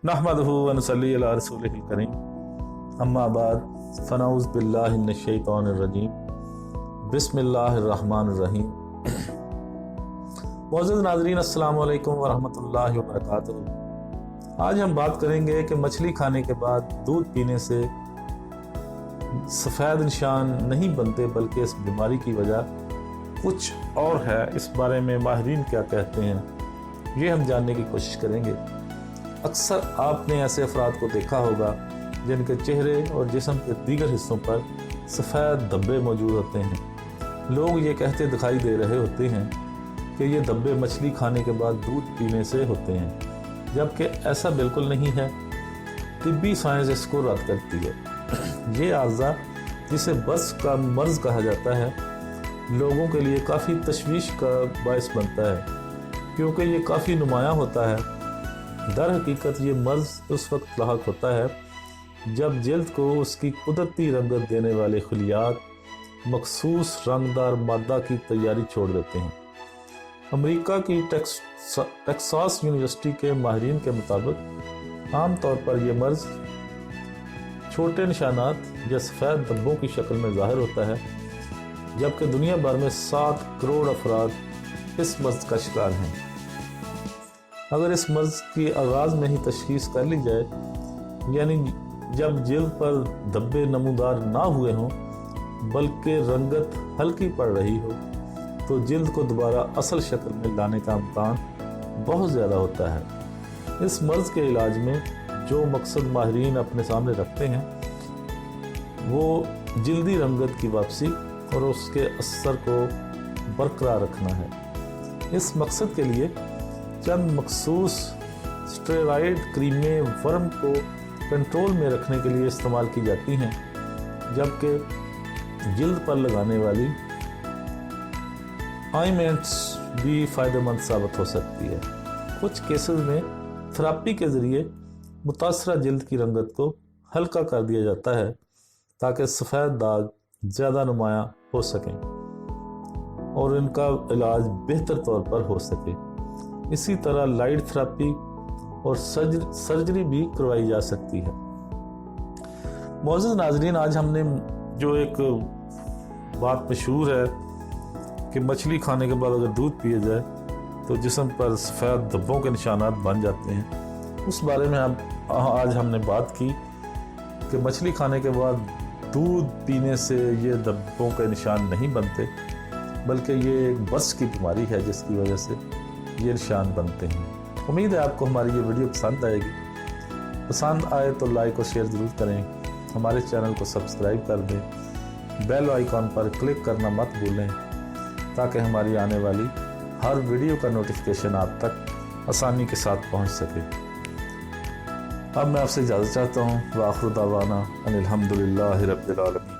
नहमदुहु व नसल्ली अला रसूलिहिल करीम अम्मा बाद फनऊज़ बिल्लाहि मिनश शैतानिर रजीम बिस्मिल्लाहिर रहमानिर रहीम। मौजूद नाज़रीन अस्सलामु अलैकुम व रहमतुल्लाहि व बरकातुहू। आज हम बात करेंगे कि मछली खाने के बाद दूध पीने से सफ़ेद निशान नहीं बनते बल्कि इस बीमारी की वजह कुछ और है। इस बारे में माहिरीन क्या कहते हैं ये हम जानने की कोशिश करेंगे। अक्सर आपने ऐसे अफराद को देखा होगा जिनके चेहरे और जिस्म के दीगर हिस्सों पर सफ़ेद धब्बे मौजूद होते हैं। लोग ये कहते दिखाई दे रहे होते हैं कि ये धब्बे मछली खाने के बाद दूध पीने से होते हैं, जबकि ऐसा बिल्कुल नहीं है। तिब्बी साइंस इसको रद्द करती है। ये आर्ज़ा जिसे बस का मर्ज़ कहा जाता है लोगों के लिए काफ़ी तशवीश का बायस बनता है, क्योंकि ये काफ़ी नुमायाँ होता है। दर हकीकत ये मर्ज़ उस वक्त लाहक होता है जब जल्द को उसकी कुदरती रंगत देने वाले खलियात मखसूस रंगदार मादा की तैयारी छोड़ देते हैं। अमेरिका की टेक्सास यूनिवर्सिटी के माहिरीन के मुताबिक आम तौर पर यह मर्ज़ छोटे निशानात या सफ़ेद धब्बों की शक्ल में ज़ाहिर होता है, जबकि दुनिया भर में 7 करोड़ अफराद इस मर्ज़ का शिकार हैं। अगर इस मर्ज़ की आगाज़ में ही तशख़ीस कर ली जाए, यानी जब जल्द पर धब्बे नमूदार ना हुए हों बल्कि रंगत हल्की पड़ रही हो, तो जल्द को दोबारा असल शक्ल में लाने का इम्कान बहुत ज़्यादा होता है। इस मर्ज़ के इलाज में जो मकसद माहिरीन अपने सामने रखते हैं वो जल्दी रंगत की वापसी और उसके असर को बरकरार रखना है। इस मकसद के लिए चंद मखसूस स्टेरॉइड क्रीमें वर्म को कंट्रोल में रखने के लिए इस्तेमाल की जाती हैं, जबकि जल्द पर लगाने वाली ऑइंटमेंट्स भी फ़ायदेमंद साबित हो सकती है। कुछ केसेस में थेरेपी के ज़रिए मुतासरा जल्द की रंगत को हल्का कर दिया जाता है ताकि सफ़ेद दाग ज़्यादा नुमायाँ हो सकें और इनका इलाज बेहतर तौर पर हो सके। इसी तरह लाइट थेरेपी और सर्जरी भी करवाई जा सकती है। मौजूद नाज़रीन, आज हमने जो एक बात मशहूर है कि मछली खाने के बाद अगर दूध पिया जाए तो जिस्म पर सफ़ेद धब्बों के निशानात बन जाते हैं, उस बारे में आज हमने बात की कि मछली खाने के बाद दूध पीने से ये धब्बों के निशान नहीं बनते बल्कि ये एक बस की बीमारी है जिसकी वजह से ये निशान बनते हैं। उम्मीद है आपको हमारी ये वीडियो पसंद आएगी। पसंद आए तो लाइक और शेयर ज़रूर करें। हमारे चैनल को सब्सक्राइब कर दें। बेल आइकॉन पर क्लिक करना मत भूलें ताकि हमारी आने वाली हर वीडियो का नोटिफिकेशन आप तक आसानी के साथ पहुंच सके। अब मैं आपसे इजाज़त चाहता हूँ। व आखिर दावाना अनिल हम्दुलिल्लाहि रब्बिल आलमीन।